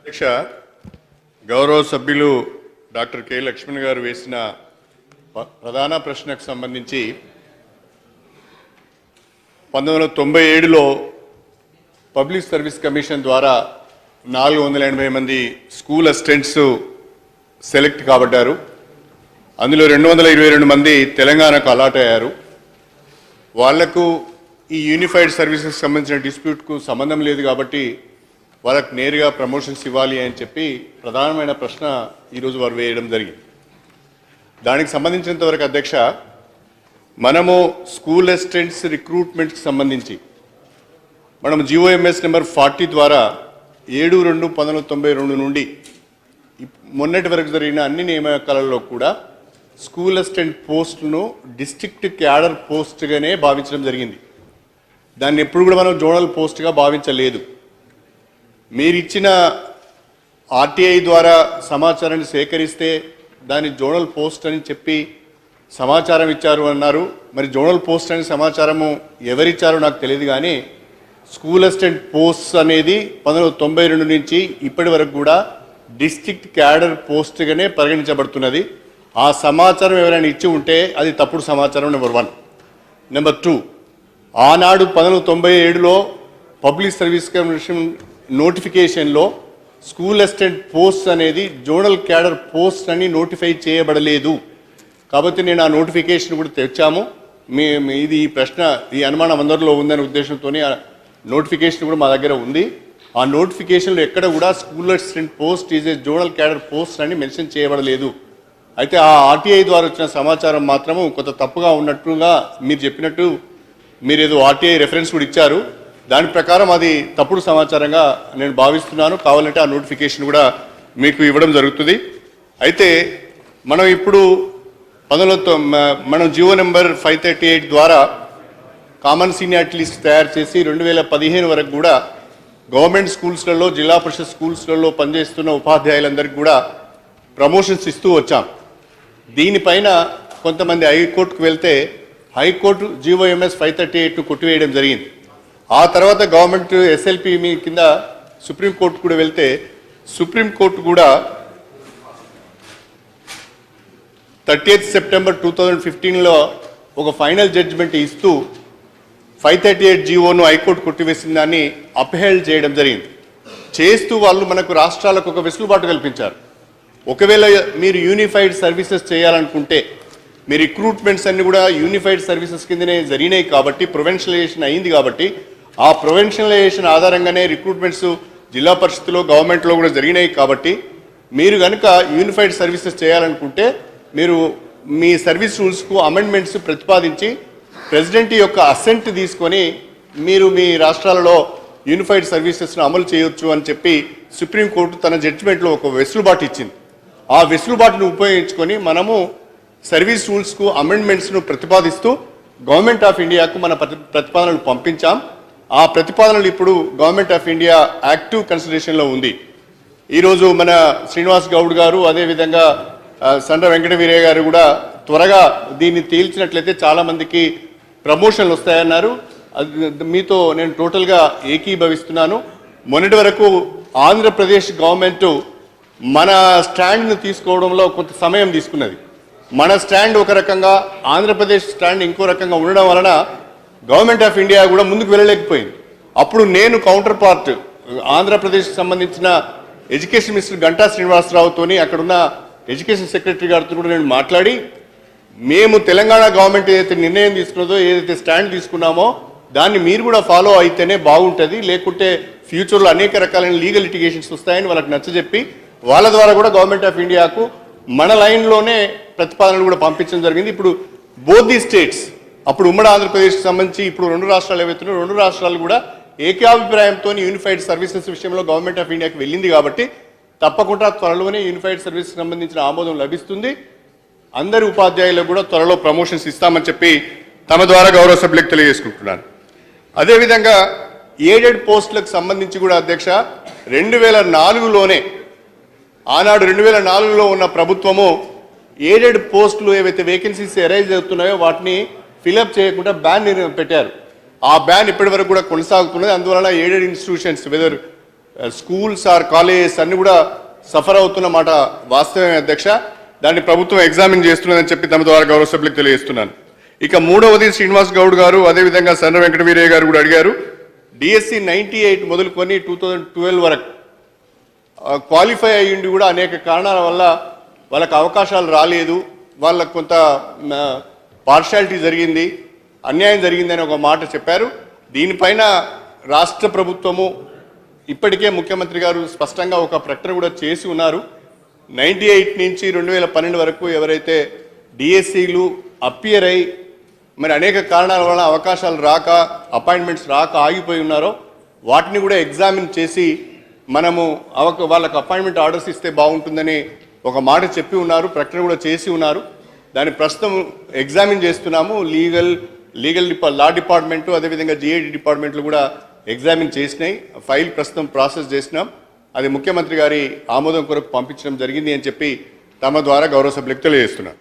అధ్యక్ష, గౌరవ సభ్యులు డాక్టర్ కె లక్ష్మణ్ గారు వేసిన ప్రధాన ప్రశ్నకు సంబంధించి 1997లో పబ్లిక్ సర్వీస్ కమిషన్ ద్వారా 480 మంది స్కూల్ అసిస్టెంట్స్ సెలెక్ట్ కాబడ్డారు. అందులో 222 మంది తెలంగాణకు అలాట్ అయ్యారు. వాళ్లకు ఈ యూనిఫైడ్ సర్వీసెస్ సంబంధించిన డిస్ప్యూట్కు సంబంధం లేదు కాబట్టి వాళ్ళకు నేరుగా ప్రమోషన్స్ ఇవ్వాలి అని చెప్పి ప్రధానమైన ప్రశ్న ఈరోజు వారు వేయడం జరిగింది. దానికి సంబంధించినంతవరకు అధ్యక్ష, మనము స్కూల్ అసిస్టెంట్స్ రిక్రూట్మెంట్కి సంబంధించి మనం GOMS నెంబర్ 40 ద్వారా 7/2/1992 నుండి మొన్నటి వరకు జరిగిన అన్ని నియామకాలలో కూడా స్కూల్ అసిస్టెంట్ పోస్టులను డిస్ట్రిక్ట్ క్యాడర్ పోస్ట్గానే భావించడం జరిగింది. దాన్ని ఎప్పుడు కూడా మనం జోనల్ పోస్ట్గా భావించలేదు. మీరిచ్చిన RTI ద్వారా సమాచారాన్ని సేకరిస్తే దాని జోనల్ పోస్ట్ అని చెప్పి సమాచారం ఇచ్చారు అన్నారు. మరి జోనల్ పోస్ట్ అనే సమాచారము ఎవరిచ్చారో నాకు తెలియదు, కానీ స్కూల్ అసిస్టెంట్ పోస్ట్ అనేది 1992 నుంచి ఇప్పటి వరకు కూడా డిస్ట్రిక్ట్ క్యాడర్ పోస్ట్గానే పరిగణించబడుతున్నది. ఆ సమాచారం ఎవరైనా ఇచ్చి ఉంటే అది తప్పుడు సమాచారం. నెంబర్ 1. నెంబర్ 2, ఆనాడు 1997లో పబ్లిక్ సర్వీస్ కమిషన్ నోటిఫికేషన్లో స్కూల్ అసిస్టెంట్ పోస్ట్ అనేది జోనల్ క్యాడర్ పోస్ట్ అని నోటిఫై చేయబడలేదు. కాబట్టి నేను ఆ నోటిఫికేషన్ కూడా తెచ్చాము. ఇది ఈ ప్రశ్న, ఈ అనుమానం అందరిలో ఉందనే ఉద్దేశంతో ఆ నోటిఫికేషన్ కూడా మా దగ్గర ఉంది. ఆ నోటిఫికేషన్లో ఎక్కడ కూడా school assistant post is a zonal cadre post అని మెన్షన్ చేయబడలేదు. అయితే ఆ RTI ద్వారా వచ్చిన సమాచారం మాత్రము కొంత తప్పుగా ఉన్నట్టుగా మీరు చెప్పినట్టు మీరు ఏదో RTI రెఫరెన్స్ కూడా ఇచ్చారు. దాని ప్రకారం అది తప్పుడు సమాచారంగా నేను భావిస్తున్నాను. కావాలంటే ఆ నోటిఫికేషన్ కూడా మీకు ఇవ్వడం జరుగుతుంది. అయితే మనం ఇప్పుడు మనం GO నెంబర్ 538 ద్వారా కామన్ సీనియారిటీ లిస్ట్ తయారు చేసి 2015 వరకు కూడా గవర్నమెంట్ స్కూల్స్లలో, జిల్లా పరిషత్ స్కూల్స్లలో పనిచేస్తున్న ఉపాధ్యాయులందరికీ కూడా ప్రమోషన్స్ ఇస్తూ వచ్చాం. దీనిపైన కొంతమంది హైకోర్టుకు వెళ్తే హైకోర్టు GOMS 538ను కొట్టివేయడం జరిగింది. ఆ తర్వాత గవర్నమెంట్ SLP కింద సుప్రీంకోర్టు కూడా వెళ్తే సుప్రీంకోర్టు కూడా 30th సెప్టెంబర్ 2015లో ఒక ఫైనల్ జడ్జిమెంట్ ఇస్తూ 538 GOను హైకోర్టు కొట్టివేసిన దాన్ని అప్హెల్డ్ చేయడం జరిగింది. చేస్తూ వాళ్ళు మనకు రాష్ట్రాలకు ఒక వెసులుబాటు కల్పించారు. ఒకవేళ మీరు యూనిఫైడ్ సర్వీసెస్ చేయాలనుకుంటే, మీ రిక్రూట్మెంట్స్ అన్ని కూడా యూనిఫైడ్ సర్వీసెస్ కిందనే జరిగినాయి కాబట్టి, ప్రొవెన్షనలైజేషన్ అయింది కాబట్టి, ఆ ప్రొవెన్షనలైజేషన్ ఆధారంగానే రిక్రూట్మెంట్స్ జిల్లా పరిషత్తులో, గవర్నమెంట్లో కూడా జరిగినాయి కాబట్టి, మీరు కనుక యూనిఫైడ్ సర్వీసెస్ చేయాలనుకుంటే మీరు మీ సర్వీస్ రూల్స్కు అమెండ్మెంట్స్ ప్రతిపాదించి ప్రెసిడెంట్ యొక్క అసెంట్ తీసుకొని మీరు మీ రాష్ట్రాలలో యూనిఫైడ్ సర్వీసెస్ను అమలు చేయొచ్చు అని చెప్పి సుప్రీంకోర్టు తన జడ్జిమెంట్లో ఒక వెసులుబాటు ఇచ్చింది. ఆ వెసులుబాటును ఉపయోగించుకొని మనము సర్వీస్ రూల్స్కు అమెండ్మెంట్స్ను ప్రతిపాదిస్తూ గవర్నమెంట్ ఆఫ్ ఇండియాకు మన ప్రతిపాదనలు పంపించాం. ఆ ప్రతిపాదనలు ఇప్పుడు గవర్నమెంట్ ఆఫ్ ఇండియా యాక్టివ్ కన్సిడరేషన్లో ఉంది. ఈరోజు మన శ్రీనివాస్ గౌడ్ గారు, అదేవిధంగా సండ్ర వెంకట వీరయ్య గారు కూడా త్వరగా దీన్ని తేల్చినట్లయితే చాలామందికి ప్రమోషన్లు వస్తాయన్నారు. మీతో నేను టోటల్గా ఏకీభవిస్తున్నాను. మొన్నటి వరకు ఆంధ్రప్రదేశ్ గవర్నమెంట్ మన స్టాండ్ను తీసుకోవడంలో కొంత సమయం తీసుకున్నది. మన స్టాండ్ ఒక రకంగా, ఆంధ్రప్రదేశ్ స్టాండ్ ఇంకో రకంగా ఉండడం వలన గవర్నమెంట్ ఆఫ్ ఇండియా కూడా ముందుకు వెళ్ళలేకపోయింది. అప్పుడు నేను కౌంటర్ పార్ట్ ఆంధ్రప్రదేశ్కి సంబంధించిన ఎడ్యుకేషన్ మినిస్టర్ గంటా శ్రీనివాసరావుతోని, అక్కడున్న ఎడ్యుకేషన్ సెక్రటరీ గారితో కూడా నేను మాట్లాడి, మేము తెలంగాణ గవర్నమెంట్ ఏదైతే నిర్ణయం తీసుకున్నదో, ఏదైతే స్టాండ్ తీసుకున్నామో దాన్ని మీరు కూడా ఫాలో అయితేనే బాగుంటుంది, లేకుంటే ఫ్యూచర్లో అనేక రకాలైన లీగల్ లిటిగేషన్స్ వస్తాయని వాళ్ళకి నచ్చజెప్పి వాళ్ళ ద్వారా కూడా గవర్నమెంట్ ఆఫ్ ఇండియాకు మన లైన్లోనే ప్రతిపాదనలు కూడా పంపించడం జరిగింది. ఇప్పుడు బోత్ ది స్టేట్స్, అప్పుడు ఉమ్మడి ఆంధ్రప్రదేశ్కి సంబంధించి ఇప్పుడు 2 రాష్ట్రాలు ఏవైతున్నాయో 2 రాష్ట్రాలు కూడా ఏకాభిప్రాయంతో యూనిఫైడ్ సర్వీసెస్ విషయంలో గవర్నమెంట్ ఆఫ్ ఇండియాకి వెళ్ళింది కాబట్టి తప్పకుండా త్వరలోనే యూనిఫైడ్ సర్వీసెస్ సంబంధించిన ఆమోదం లభిస్తుంది. అందరి ఉపాధ్యాయులకు కూడా త్వరలో ప్రమోషన్స్ ఇస్తామని చెప్పి తమ ద్వారా గౌరవ సభ్యులకు తెలియజేసుకుంటున్నాను. అదేవిధంగా ఎయిడెడ్ పోస్టులకు సంబంధించి కూడా అధ్యక్ష, 2004లోనే, ఆనాడు 2004లో ఉన్న ప్రభుత్వము ఎయిడెడ్ పోస్టులు ఏవైతే వేకెన్సీస్ అరైజ్ అవుతున్నాయో వాటిని ఫిలప్ చేయకుండా బ్యాన్ పెట్టారు. ఆ బ్యాన్ ఇప్పటి వరకు కూడా కొనసాగుతున్నది. అందువలన aided institutions, whether schools or colleges అన్ని కూడా సఫర్ అవుతున్న మాట వాస్తవమే అధ్యక్ష. దాన్ని ప్రభుత్వం ఎగ్జామిన్ చేస్తున్నదని చెప్పి తమ ద్వారా గౌరవ సభ్యులకు తెలియజేస్తున్నాను. ఇక మూడవది శ్రీనివాస్ గౌడ్ గారు అదేవిధంగా సన్న వెంకటవీరయ్య గారు కూడా అడిగారు. డిఎస్సి 98 మొదలుకొని 2012 వరకు క్వాలిఫై అయ్యిండి కూడా అనేక కారణాల వల్ల వాళ్ళకి అవకాశాలు రాలేదు, వాళ్ళకు కొంత పార్షాలిటీ జరిగింది, అన్యాయం జరిగిందని ఒక మాట చెప్పారు. దీనిపైన రాష్ట్ర ప్రభుత్వము ఇప్పటికే ముఖ్యమంత్రి గారు స్పష్టంగా ఒక ప్రకటన కూడా చేసి ఉన్నారు. 98 నుంచి 2012 వరకు ఎవరైతే డిఎస్సీలు అపియర్ అయి మరి అనేక కారణాల వల్ల అవకాశాలు రాక అపాయింట్మెంట్స్ రాక ఆగిపోయి ఉన్నారో వాటిని కూడా ఎగ్జామిన్ చేసి మనము వాళ్ళకు అపాయింట్మెంట్ ఆర్డర్స్ ఇస్తే బాగుంటుందని ఒక మాట చెప్పి ఉన్నారు, ప్రకటన కూడా చేసి ఉన్నారు. దాన్ని ప్రస్తుతం ఎగ్జామిన్ చేస్తున్నాము. లా డిపార్ట్మెంటు అదేవిధంగా జిఐడి డిపార్ట్మెంట్లు కూడా ఎగ్జామిన్ చేసినాయి. ఫైల్ ప్రస్తుతం ప్రాసెస్ చేసినాం. అది ముఖ్యమంత్రి గారి ఆమోదం కొరకు పంపించడం జరిగింది అని చెప్పి తమ ద్వారా గౌరవ సభ్యులకు తెలియజేస్తున్నాను.